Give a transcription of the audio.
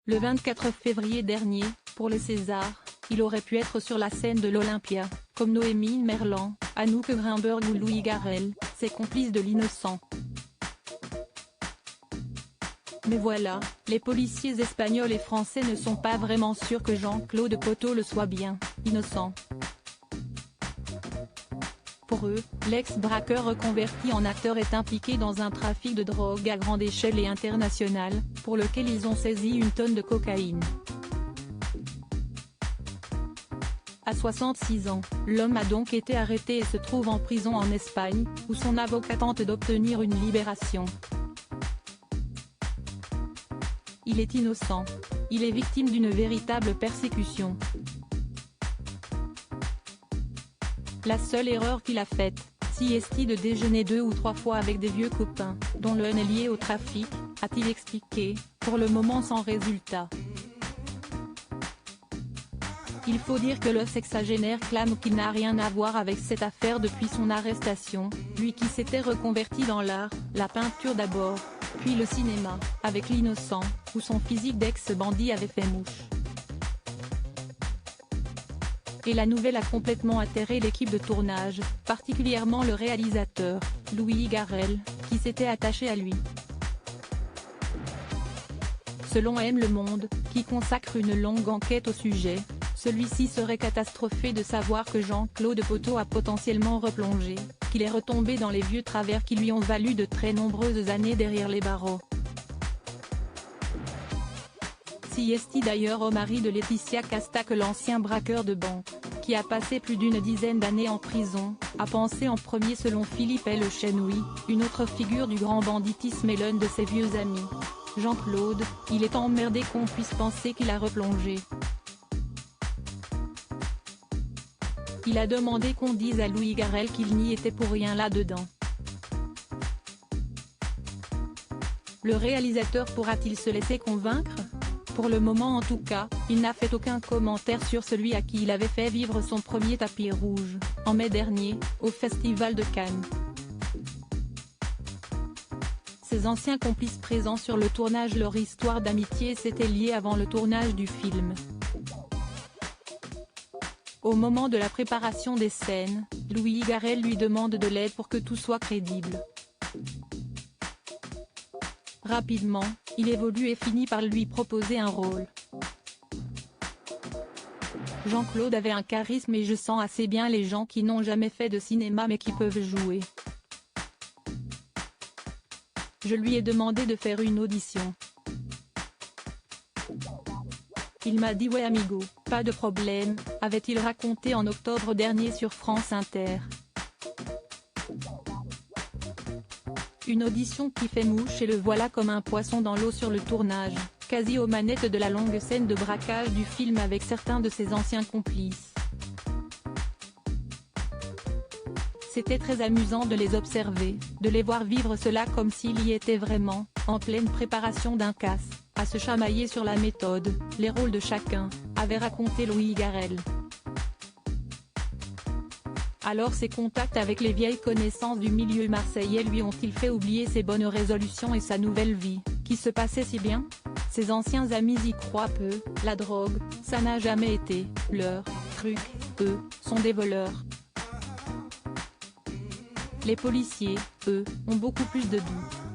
Le 24 février dernier, pour les Césars, il aurait pu être sur la scène de l'Olympia, comme Noémie Merlan, Anouk Grimberg ou Louis Garrel, ses complices de l'innocent. Mais voilà, les policiers espagnols et français ne sont pas vraiment sûrs que Jean-Claude Poteau le soit bien, innocent. Pour eux, l'ex-braqueur reconverti en acteur est impliqué dans un trafic de drogue à grande échelle et internationale, pour lequel ils ont saisi une tonne de cocaïne. À 66 ans, l'homme a donc été arrêté et se trouve en prison en Espagne, où son avocat tente d'obtenir une libération. Il est innocent. Il est victime d'une véritable persécution. La seule erreur qu'il a faite, si est-il de déjeuner 2 ou 3 fois avec des vieux copains, dont l'un est lié au trafic, a-t-il expliqué, pour le moment sans résultat. Il faut dire que le sexagénaire clame qu'il n'a rien à voir avec cette affaire depuis son arrestation, lui qui s'était reconverti dans l'art, la peinture d'abord, puis le cinéma, avec L'Innocent, où son physique d'ex-bandit avait fait mouche. Et la nouvelle a complètement atterré l'équipe de tournage, particulièrement le réalisateur, Louis Garrel, qui s'était attaché à lui. Selon M Le Monde, qui consacre une longue enquête au sujet, celui-ci serait catastrophé de savoir que Jean-Claude Poteau a potentiellement replongé, qu'il est retombé dans les vieux travers qui lui ont valu de très nombreuses années derrière les barreaux. Si est d'ailleurs au mari de Laetitia Casta que l'ancien braqueur de banque, qui a passé plus d'une dizaine d'années en prison, a pensé en premier selon Philippe Le Chenoui, une autre figure du grand banditisme et l'un de ses vieux amis. Jean-Claude, il est emmerdé qu'on puisse penser qu'il a replongé. Il a demandé qu'on dise à Louis Garrel qu'il n'y était pour rien là-dedans. Le réalisateur pourra-t-il se laisser convaincre ? Pour le moment en tout cas, il n'a fait aucun commentaire sur celui à qui il avait fait vivre son premier tapis rouge, en mai dernier, au Festival de Cannes. Ses anciens complices présents sur le tournage, leur histoire d'amitié s'était liée avant le tournage du film. Au moment de la préparation des scènes, Louis Garrel lui demande de l'aide pour que tout soit crédible. Rapidement, il évolue et finit par lui proposer un rôle. Jean-Claude avait un charisme et je sens assez bien les gens qui n'ont jamais fait de cinéma mais qui peuvent jouer. Je lui ai demandé de faire une audition. Il m'a dit ouais amigo, pas de problème, avait-il raconté en octobre dernier sur France Inter. Une audition qui fait mouche et le voilà comme un poisson dans l'eau sur le tournage, quasi aux manettes de la longue scène de braquage du film avec certains de ses anciens complices. C'était très amusant de les observer, de les voir vivre cela comme s'il y était vraiment, en pleine préparation d'un casse, à se chamailler sur la méthode, les rôles de chacun, avait raconté Louis Garrel. Alors ses contacts avec les vieilles connaissances du milieu marseillais lui ont-ils fait oublier ses bonnes résolutions et sa nouvelle vie, qui se passait si bien? Ses anciens amis y croient peu, la drogue, ça n'a jamais été leur truc, eux, sont des voleurs. Les policiers, eux, ont beaucoup plus de doutes.